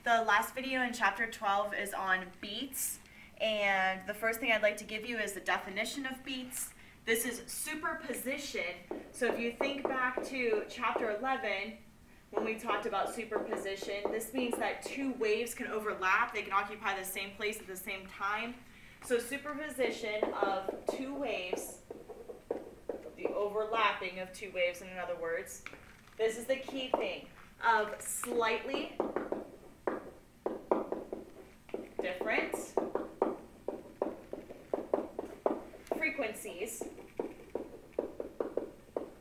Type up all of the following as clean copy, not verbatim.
The last video in chapter 12 is on beats, and the first thing I'd like to give you is the definition of beats. This is superposition. So if you think back to chapter 11, when we talked about superposition, this means that two waves can overlap. They can occupy the same place at the same time. So superposition of two waves, the overlapping of two waves in other words, this is the key thing of slightly different frequencies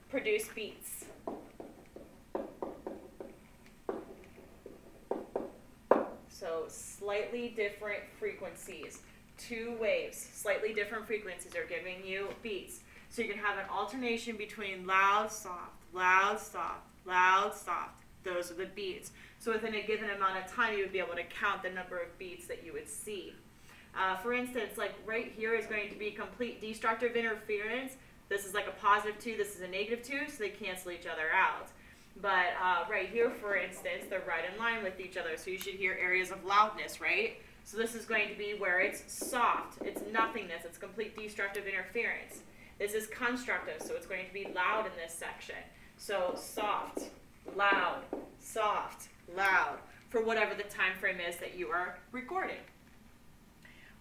produce beats. So slightly different frequencies, two waves, slightly different frequencies are giving you beats. So you can have an alternation between loud, soft, loud, soft, loud, soft. Those are the beats. So within a given amount of time, you would be able to count the number of beats that you would see. For instance, like right here is going to be complete destructive interference. This is like a positive 2, this is a negative 2, so they cancel each other out. But right here, for instance, they're right in line with each other, so you should hear areas of loudness, right? So this is going to be where it's soft, it's nothingness, it's complete destructive interference. This is constructive, so it's going to be loud in this section. So soft, loud, for whatever the time frame is that you are recording.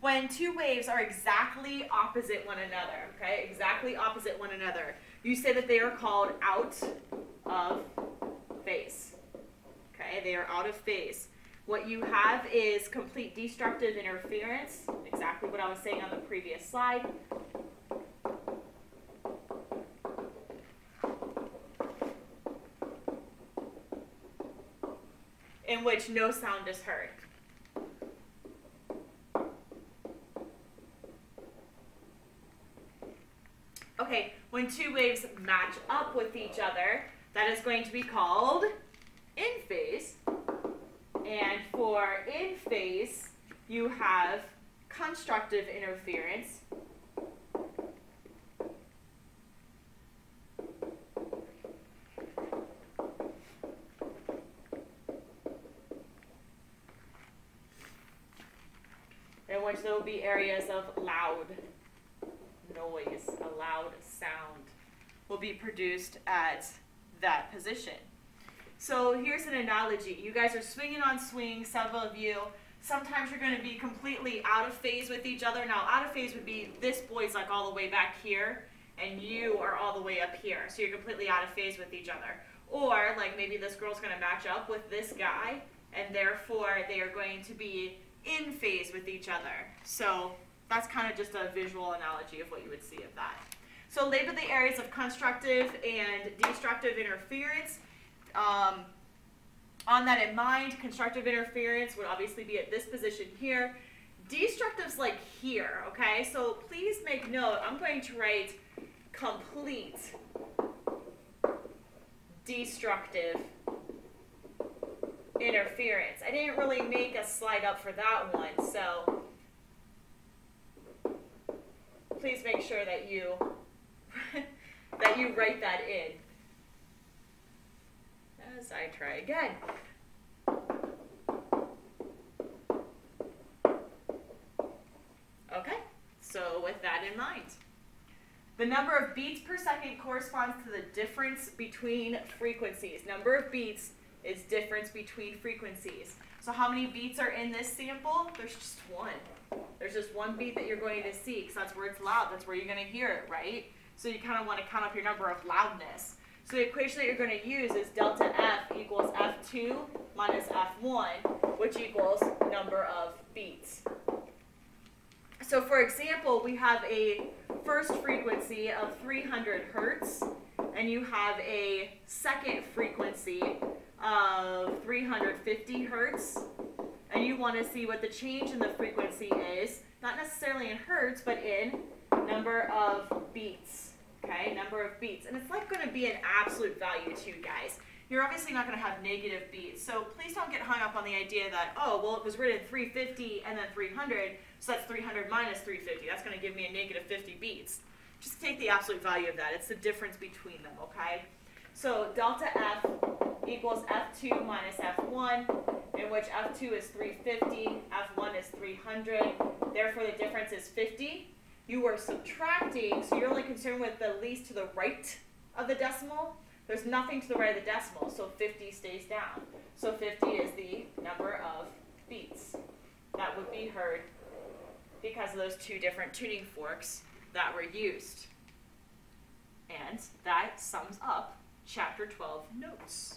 When two waves are exactly opposite one another, okay, exactly opposite one another, you say that they are called out of phase, okay, they are out of phase. What you have is complete destructive interference, exactly what I was saying on the previous slide. In which no sound is heard. Okay, when two waves match up with each other, that is going to be called in phase. And for in phase, you have constructive interference. In which there will be areas of loud noise, a loud sound will be produced at that position. So here's an analogy. You guys are swinging on swings, several of you. Sometimes you're going to be completely out of phase with each other. Now, out of phase would be this boy's like all the way back here, and you are all the way up here. So you're completely out of phase with each other. Or like maybe this girl's going to match up with this guy, and therefore they are going to be in phase with each other. So that's kind of just a visual analogy of what you would see of that. So label the areas of constructive and destructive interference. On that in mind, constructive interference would obviously be at this position here. Destructive's like here, okay? So please make note, I'm going to write complete destructive interference. I didn't really make a slide up for that one, so please make sure that you that you write that in as I try again. Okay, so with that in mind, the number of beats per second corresponds to the difference between frequencies. Number of beats is difference between frequencies. So how many beats are in this sample? There's just one. There's just one beat that you're going to see because that's where it's loud. That's where you're going to hear it, right? So you kind of want to count up your number of loudness. So the equation that you're going to use is delta F equals F2 minus F1, which equals number of beats. So for example, we have a first frequency of 300 hertz, and you have a second frequency of 350 hertz, and you want to see what the change in the frequency is, not necessarily in hertz, but in number of beats, okay, number of beats. And it's like going to be an absolute value too, guys. You're obviously not going to have negative beats, so please don't get hung up on the idea that, oh, well, it was written 350 and then 300, so that's 300 minus 350. That's going to give me a negative 50 beats. Just take the absolute value of that. It's the difference between them, okay? So delta F equals F2 minus F1, in in which F2 is 350, F1 is 300, therefore the difference is 50. You are subtracting, so you're only concerned with the least to the right of the decimal. There's nothing to the right of the decimal, so 50 stays down. So 50 is the number of beats that would be heard because of those two different tuning forks that were used. And that sums up Chapter 12 notes.